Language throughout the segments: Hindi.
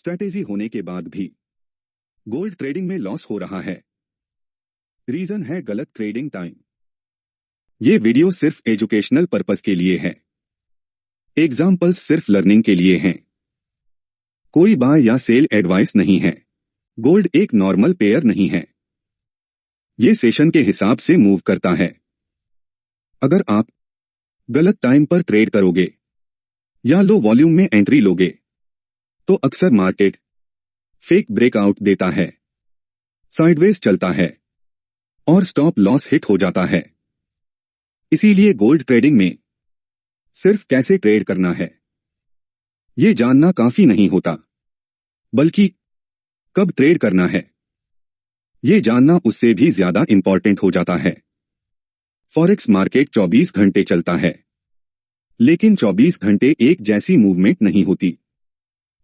स्ट्रैटेजी होने के बाद भी गोल्ड ट्रेडिंग में लॉस हो रहा है। रीजन है गलत ट्रेडिंग टाइम। ये वीडियो सिर्फ एजुकेशनल पर्पस के लिए है। एग्जाम्पल्स सिर्फ लर्निंग के लिए हैं। कोई बाय या सेल एडवाइस नहीं है। गोल्ड एक नॉर्मल पेयर नहीं है। ये सेशन के हिसाब से मूव करता है। अगर आप गलत टाइम पर ट्रेड करोगे या लो वॉल्यूम में एंट्री लोगे तो अक्सर मार्केट फेक ब्रेकआउट देता है, साइडवेज चलता है और स्टॉप लॉस हिट हो जाता है। इसीलिए गोल्ड ट्रेडिंग में सिर्फ कैसे ट्रेड करना है ये जानना काफी नहीं होता, बल्कि कब ट्रेड करना है ये जानना उससे भी ज्यादा इंपॉर्टेंट हो जाता है। फॉरेक्स मार्केट 24 घंटे चलता है, लेकिन 24 घंटे एक जैसी मूवमेंट नहीं होती।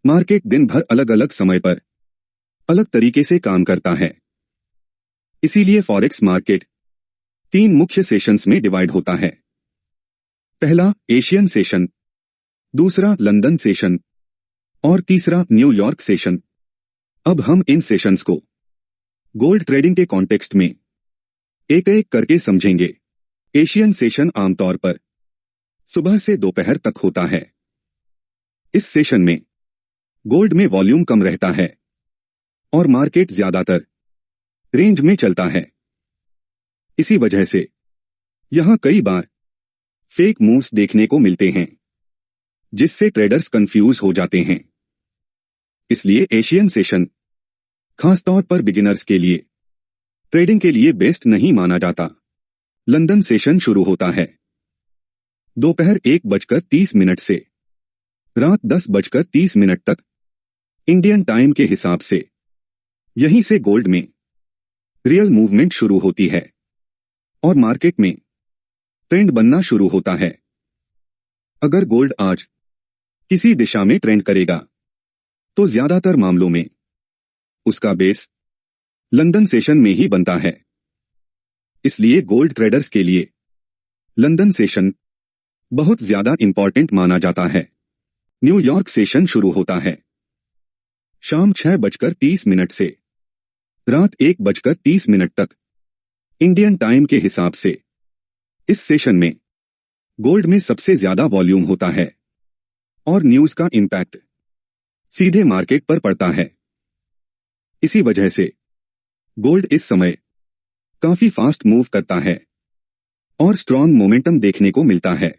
मार्केट दिन भर अलग अलग समय पर अलग तरीके से काम करता है। इसीलिए फॉरेक्स मार्केट 3 मुख्य सेशंस में डिवाइड होता है। पहला एशियन सेशन, दूसरा लंदन सेशन और तीसरा न्यूयॉर्क सेशन। अब हम इन सेशंस को गोल्ड ट्रेडिंग के कॉन्टेक्स्ट में एक एक करके समझेंगे। एशियन सेशन आमतौर पर सुबह से दोपहर तक होता है। इस सेशन में गोल्ड में वॉल्यूम कम रहता है और मार्केट ज्यादातर रेंज में चलता है। इसी वजह से यहां कई बार फेक मूव्स देखने को मिलते हैं, जिससे ट्रेडर्स कंफ्यूज हो जाते हैं। इसलिए एशियन सेशन खासतौर पर बिगिनर्स के लिए ट्रेडिंग के लिए बेस्ट नहीं माना जाता। लंदन सेशन शुरू होता है दोपहर 1:30 से रात 10:30 तक इंडियन टाइम के हिसाब से। यहीं से गोल्ड में रियल मूवमेंट शुरू होती है और मार्केट में ट्रेंड बनना शुरू होता है। अगर गोल्ड आज किसी दिशा में ट्रेंड करेगा तो ज्यादातर मामलों में उसका बेस लंदन सेशन में ही बनता है। इसलिए गोल्ड ट्रेडर्स के लिए लंदन सेशन बहुत ज्यादा इंपॉर्टेंट माना जाता है। न्यूयॉर्क सेशन शुरू होता है शाम 6:30 से रात 1:30 तक इंडियन टाइम के हिसाब से। इस सेशन में गोल्ड में सबसे ज्यादा वॉल्यूम होता है और न्यूज का इंपैक्ट सीधे मार्केट पर पड़ता है। इसी वजह से गोल्ड इस समय काफी फास्ट मूव करता है और स्ट्रॉन्ग मोमेंटम देखने को मिलता है।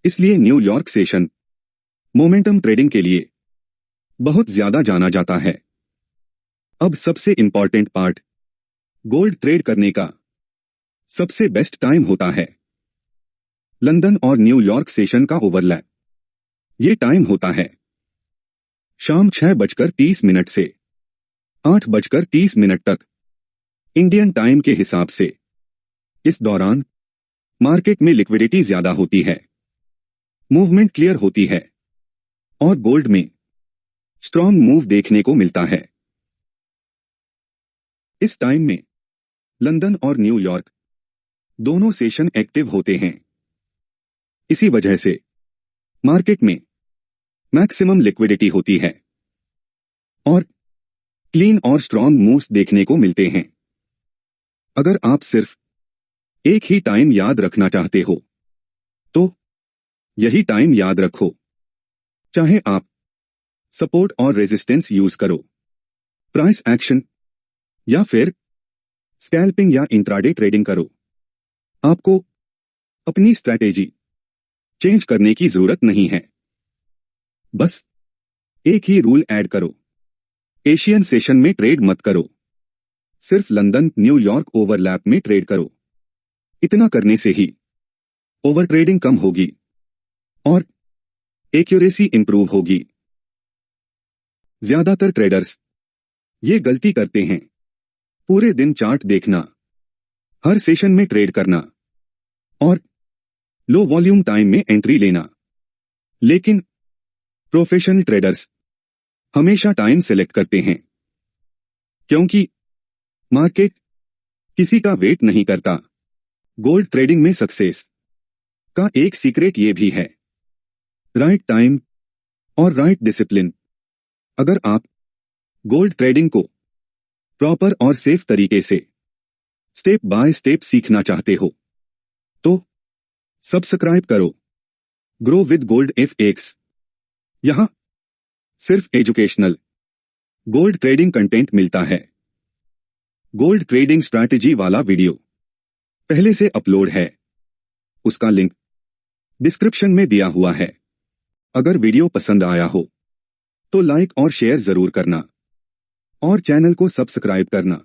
इसलिए न्यूयॉर्क सेशन मोमेंटम ट्रेडिंग के लिए बहुत ज्यादा जाना जाता है। अब सबसे इंपॉर्टेंट पार्ट, गोल्ड ट्रेड करने का सबसे बेस्ट टाइम होता है लंदन और न्यूयॉर्क सेशन का ओवरलैप। ये टाइम होता है शाम 6:30 से 8:30 तक इंडियन टाइम के हिसाब से। इस दौरान मार्केट में लिक्विडिटी ज्यादा होती है, मूवमेंट क्लियर होती है और गोल्ड में स्ट्रॉन्ग मूव देखने को मिलता है। इस टाइम में लंदन और न्यूयॉर्क दोनों सेशन एक्टिव होते हैं। इसी वजह से मार्केट में मैक्सिमम लिक्विडिटी होती है और क्लीन और स्ट्रॉन्ग मूव्स देखने को मिलते हैं। अगर आप सिर्फ एक ही टाइम याद रखना चाहते हो तो यही टाइम याद रखो, चाहे आप सपोर्ट और रेजिस्टेंस यूज करो, प्राइस एक्शन या फिर स्कैल्पिंग या इंट्राडे ट्रेडिंग करो। आपको अपनी स्ट्रैटेजी चेंज करने की जरूरत नहीं है। बस एक ही रूल ऐड करो, एशियन सेशन में ट्रेड मत करो, सिर्फ लंदन न्यूयॉर्क ओवरलैप में ट्रेड करो। इतना करने से ही ओवर ट्रेडिंग कम होगी और एक्यूरेसी इंप्रूव होगी। ज्यादातर ट्रेडर्स ये गलती करते हैं, पूरे दिन चार्ट देखना, हर सेशन में ट्रेड करना और लो वॉल्यूम टाइम में एंट्री लेना। लेकिन प्रोफेशनल ट्रेडर्स हमेशा टाइम सेलेक्ट करते हैं, क्योंकि मार्केट किसी का वेट नहीं करता। गोल्ड ट्रेडिंग में सक्सेस का एक सीक्रेट ये भी है, राइट टाइम और राइट डिसिप्लिन। अगर आप गोल्ड ट्रेडिंग को प्रॉपर और सेफ तरीके से स्टेप बाय स्टेप सीखना चाहते हो तो सब्सक्राइब करो ग्रो विद गोल्ड FX। यहां सिर्फ एजुकेशनल गोल्ड ट्रेडिंग कंटेंट मिलता है। गोल्ड ट्रेडिंग स्ट्रैटेजी वाला वीडियो पहले से अपलोड है, उसका लिंक डिस्क्रिप्शन में दिया हुआ है। अगर वीडियो पसंद आया हो तो लाइक और शेयर जरूर करना और चैनल को सब्सक्राइब करना।